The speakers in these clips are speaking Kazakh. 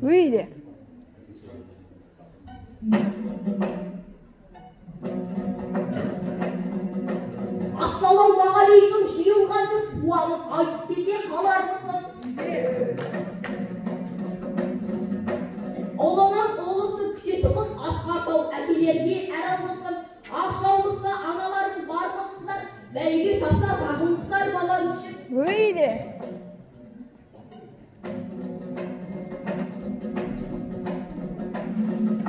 Öyle. Assalamualaikum жиылғанды қуанып айт істесе қалар мısın? Ұлынан ұлықты күтетұғын асқартау әкелерге әр алмасын. Ақшаулықта аналарын бармыз қыздар, бәйге шапса тағым қысар балан үшін. Öyle.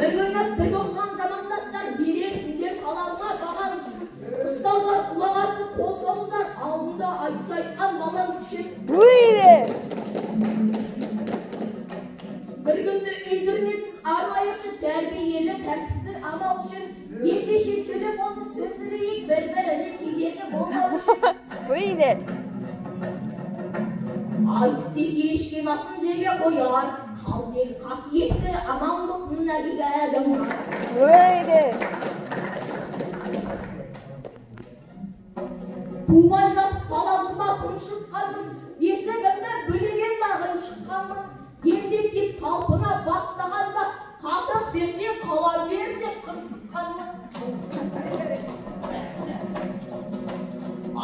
Бір ойнап бір оқыған замандастар, берерсіңдер қалалма баған үшін. Ұстаздар ұлағатты қол соғыңдар, алдында айтыс айтқан балан үшін. Öyle. Bir günde internetsiz arayışı terbiyeli tertipli amal için ендеше telefonunu söndüreyip birbirine kederge болмау үшін. Öyle. Айтыс десе ешке басын жерге қояр, халден қасиетті амандықтың нәбигәдім. Öyle. Туған жатып талантыма тұншыққанмын, бесігімді бөлеген дағын шыққанмын. Еңбектеп талпына бастағанда, қасық берсе қала бер деп қырсыққанмын.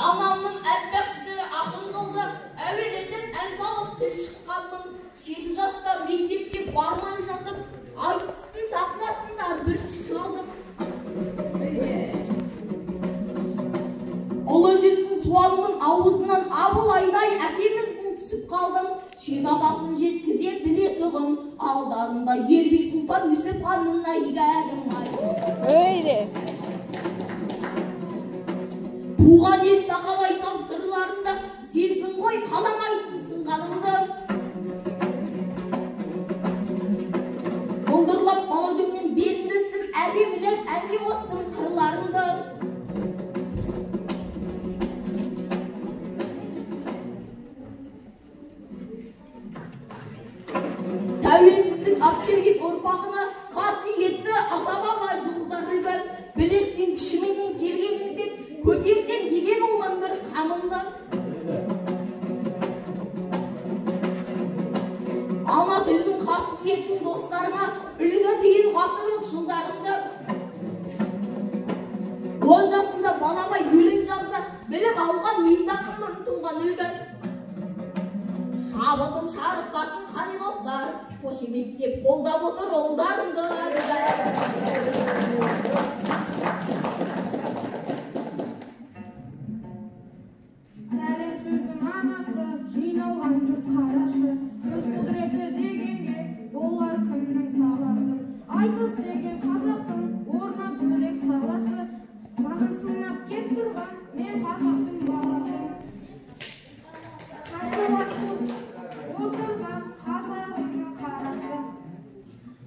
Анамның әппақ сүті ақын қылды, әуелетіп ән салып тіл шыққанмын. 7 жаста мектепке бармай жатып, айтыстың сахнасында бір шалдым. Ұлы жүздің суалының аузынан абыл айдай әкеміздің түсіп қалдым. Шет атасын жеткізе біле тұғын, алдарында Ербек Сұлтан Нүсіп ханына игәдім. Öyle. Туған ел сақал айтам сырларында, сенсің ғой қаламайтын сынғанымды. Бұлдырлап балаудыңнен белімді үстім, әдемілеп әнге қостым қырларымды. Тәуелсіздік апперген ұрпағына қасиетті ата-баба жылдар үлгін. Білектің күшіменен келген еңбек, көтерсем деген олман бір қамымды. Ана тілдің қасиетін достарыма үлгі тиін ғасырлық жылдарымды. 10 жасында балама өлең жазды, білім алған меңдақымды ұмтылған үлгі. Шабытым шарықтасын қане достар, қошеметтеп қолдап отыр олдарымды. Сәлем сөздің анасы, жиналған жұрт қарашы. Сөз құдіреті дегенге болар кімнің таласы. Айтыс деген қазақтың орны бөлек саласы. Бағын сынап кет тұрған мен қазақтың баласы. Қарсыластың отырған қазағымның қарасы.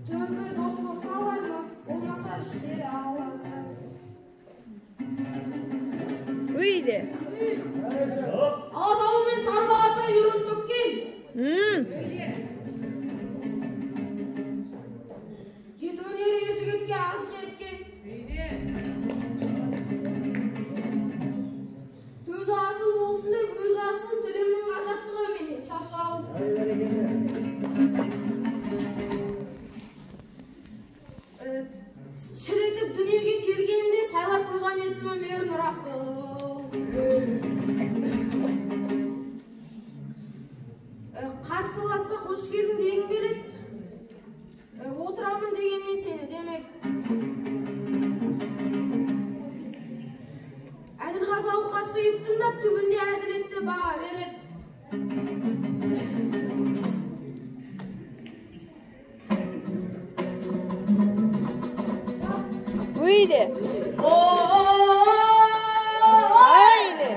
Түбі дос боп қалармыз, болмаса іштері аласы. Öyle. Алатауы мен тарбағатай нұрын төккен. Жеті өнері жігітке азық еткен. Сөзі асыл болсын деп, өзі асыл тілімнің ажаттығы менен шашал. Шіретіп дүниеге келгенімде сайлап қойған есімі Мерін Расыл. Қарсыласқа қош келдің дегім келеді. Отырамын дегенмен сені демеп. Әділ қазалыққа сүйіктім да түбінде әділетті баға береді. Öyle. Öyle.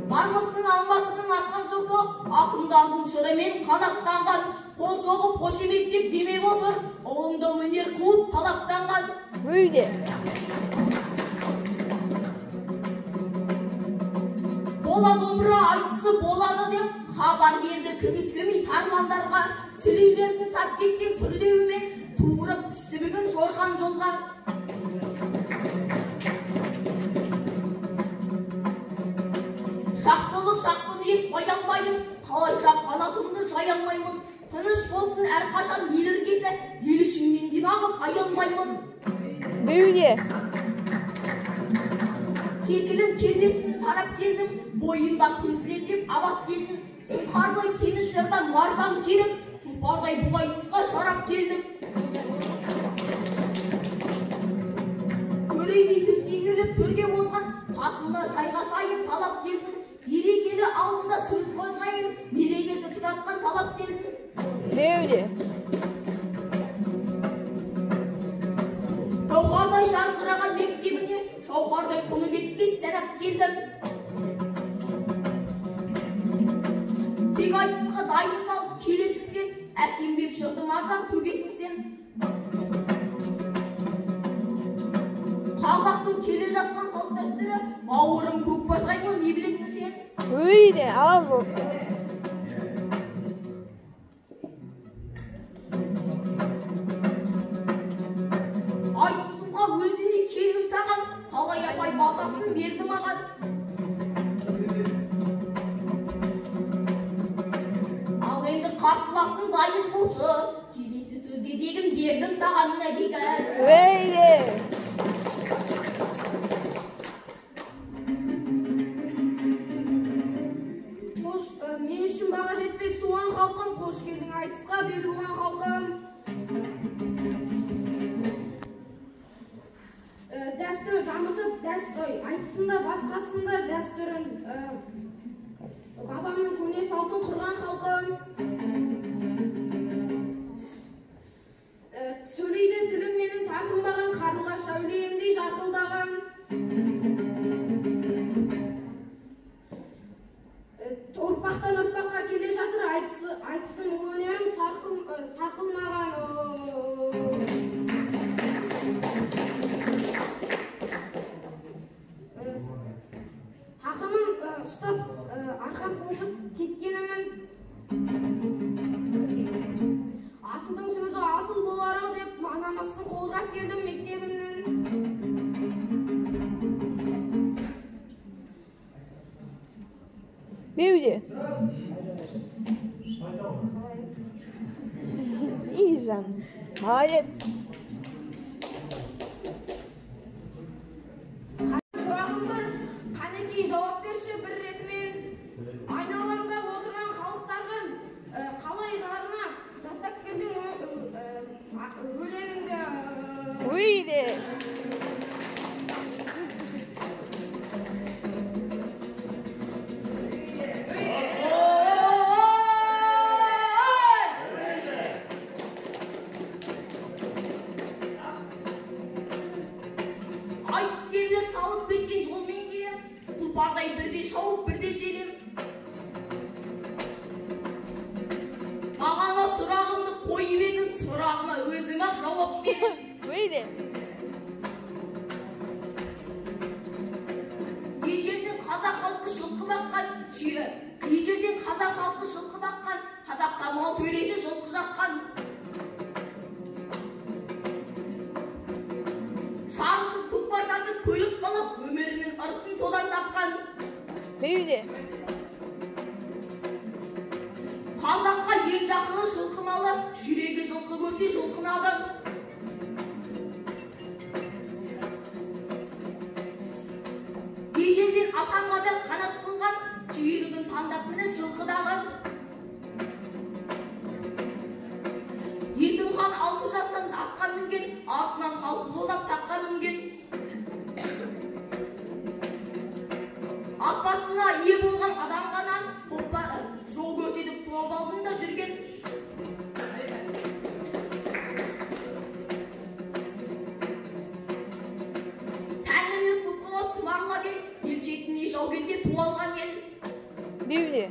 Бармысың Алматының асқан жұрты, ақындардың жырымен қанаттанған, қол соғып қошеметтеп демеп отыр, ұлыңды өнер қуып талаптанған. Öyle. Қола домбыра айтысы болады деп хабар берді күміскөмей тарландарға. Сүлейлердің сап кеткен сүрлеуімен туырып түсті бүгін жорған жолға. жайдым, талайша қанатымды жая алмаймын. Тыныш болсын әрқашан ел іргесі, ел үшін мен динағып аянбаймын. Büyüde. Кекілін кербесін тарап келдім, бойында көзлемдеп абат келдім. Сұңқарлы теңіз жырда маржан теріп, тұлпардай бұлай тұсқа шарап келдім. Көрейдей төске келіп төрге бозған, тасында жайғасайын талап келдім. Берекелі алдында сөз қозғайын, мерекесі тұтасқан талап келдім. Büyüde. Тауқардай жарқыраған мектебіне, шауқардай құны кетпес сәнап келдім. Тек айтысқа дайындалып келесің сен, әсемдеп шықты маржан төгесің сен. Қазақтың келе жатқан салт дәстүрі, бауырым көкбажайын не білесің сен? Büyüde. Al bakalım. Айтысуға өзіне келдім саған, талай апай батасын берді маған. Ал енді қарсыласың дайын болшы, келесі сөз кезегін бердім саған нәбиге. Büyüde. Қош, мен үшін баға жетпес туған халқым, қош келдің айтысқа бел буған халқым. Дәстүр дамытып, айтысында басқасында дәстүрін бабамның көне салтын құрған халқым. Сөйлейді тілім менің тартынбаған, қарлығаш әулиемдей жарқылдағым. Ұрпақтан ұрпаққа келе жатыр айтысым ол өнерім сарқылмаған. Тақымын ұстап арқам қосып кеткенімін. Асылдың сөзі асыл болар-ау деп анамыздың қолдап келдім мектебімнің. Büyüde. İyi sen. Hayret. Сұрағым бар, қанекей жауап берші бір ретімен. Айналамда отырған халықтардың қалай жарына жаттап келдің өлеңіңді. Büyüde. Айтыскерлер салып кеткен жолмен келем, тұлпардай бірде шауып бірде желем. Мағана сұрағымды қойып едім, сұрағыма өзім-ақ жауап берем. Büyüde. Ежелден қазақ халқы жылқы баққан, ежелден қазақ халқы жылқы баққан, қазақта мал төресі жылқы жаққан. Шарысып көкбартарды көлік қылып, өмірінің ырысын содан тапқан. Büyüde. Қазаққа ең жақыны жылқы малы, жүрегі жылқы көрсе жылқынады. Ежелден атам қазақ қанат қылған, жүйрігін таңдап мініп жылқыдағы. Есім хан 6 жастан атқа мінген, артынан халқы қолдап таққа мінген. Ат басына ие болған адам ғана жол көрсетіп топ алдында жүрген. Тәңірлік бұқыға сыбарлап ел, ел шетіне жау келсе ту алған ел. Büyüde.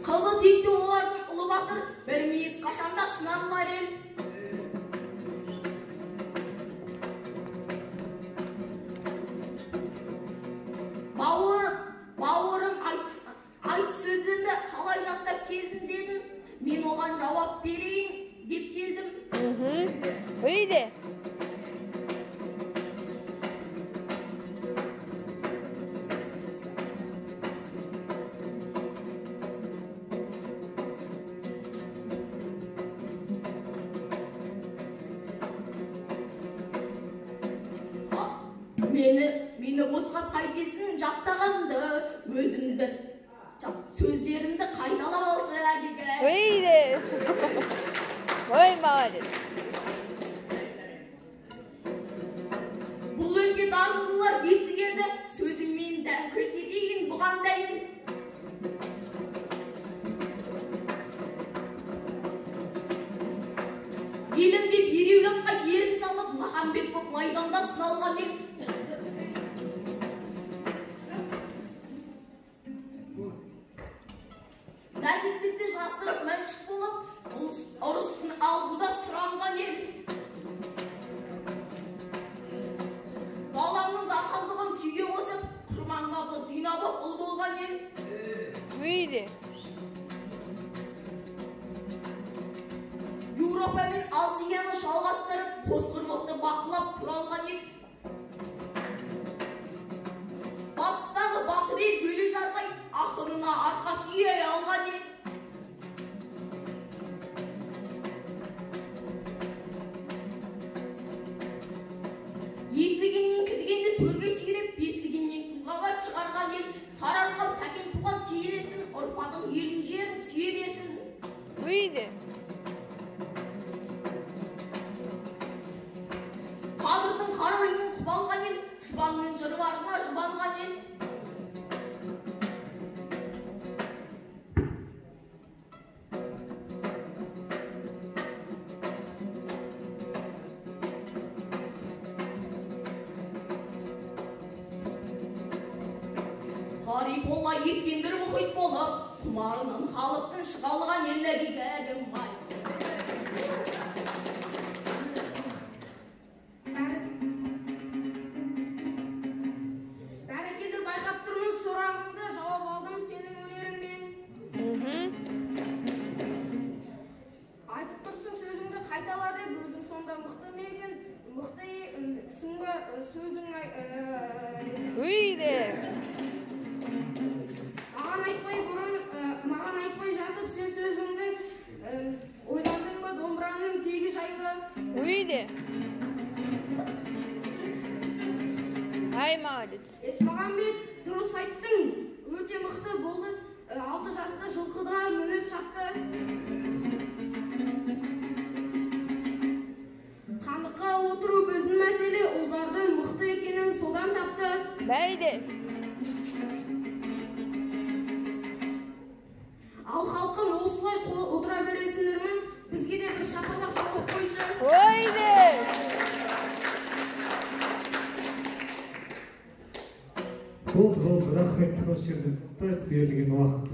Қызы текті олардың ұлы батыр, бір мейіз қашанда шынарлар ел. Бауырым айт сөзімді қалай жаттап келдің дедің, мен оған жауап берейін деп келдім. Büyüde. мені қосқап қайтесің жақтағанды, өзімді сөздерімді қайталап алшы әкеге. Выйди! Ой, молодец! Бұл өлке дарындылар бесігеді, сөзіммен дәл көрсетейін бұған дәлел. Елімде ереуілаққа ерін салып, Махамбет боп майданда сыналған ел. Нәтіктікті жастырып мәншік болып, ұрыстың алдында сұранған ел. Далаңның дархандығын күйге қосып, құрмандағы дүйна боп ұл болған ел. Выйди! Еуропа мен Азияны шалғастырып, қос құрлықты бақылап тұралған ел. Батыстағы батыр ел бөле жармай, ақынына арқа сүйей алған ел. Есігінен кіргенде төрге сүйреп, бесігінен құлғабар шығарған ел. Сарыарқам сәкен туған кейлерсін, ұрпағың елін жерін сүйе берсін. Выйди! Қадырдың қаролының құбалған ел, жұбанның жырварына жұбанған ел. Ғарифолла ескендір мұхит болып, құмарынан халықтың шығалған еллерге кәдім май. Бәрекелді байқап тұрмыз, сұрағыңды жауап алдым сенің өнеріңмен. Айтып тұрсың сөзіңді қайтала деп, өзің сонда мықты меген, мықты сынғы сөзің Выйди! маған айтпай жатып сен сөзіңді ойландың ба домбыраның тегі жайлы. Выйди! Ай, молодец! Есмағамбет, дұрыс айттың, өте мықты болды. 6 жаста жылқыға мініп шақты. Хандыққа отыру біздің мәселе, ұлдардың мықты екенін содан тапты. Выйди! Ал халқым осылай отыра бересіңдер ме? Бізге де бір шапалақ соғып қойшы. Выйди! Болды, рахмет. Осы жерде берілген уақыт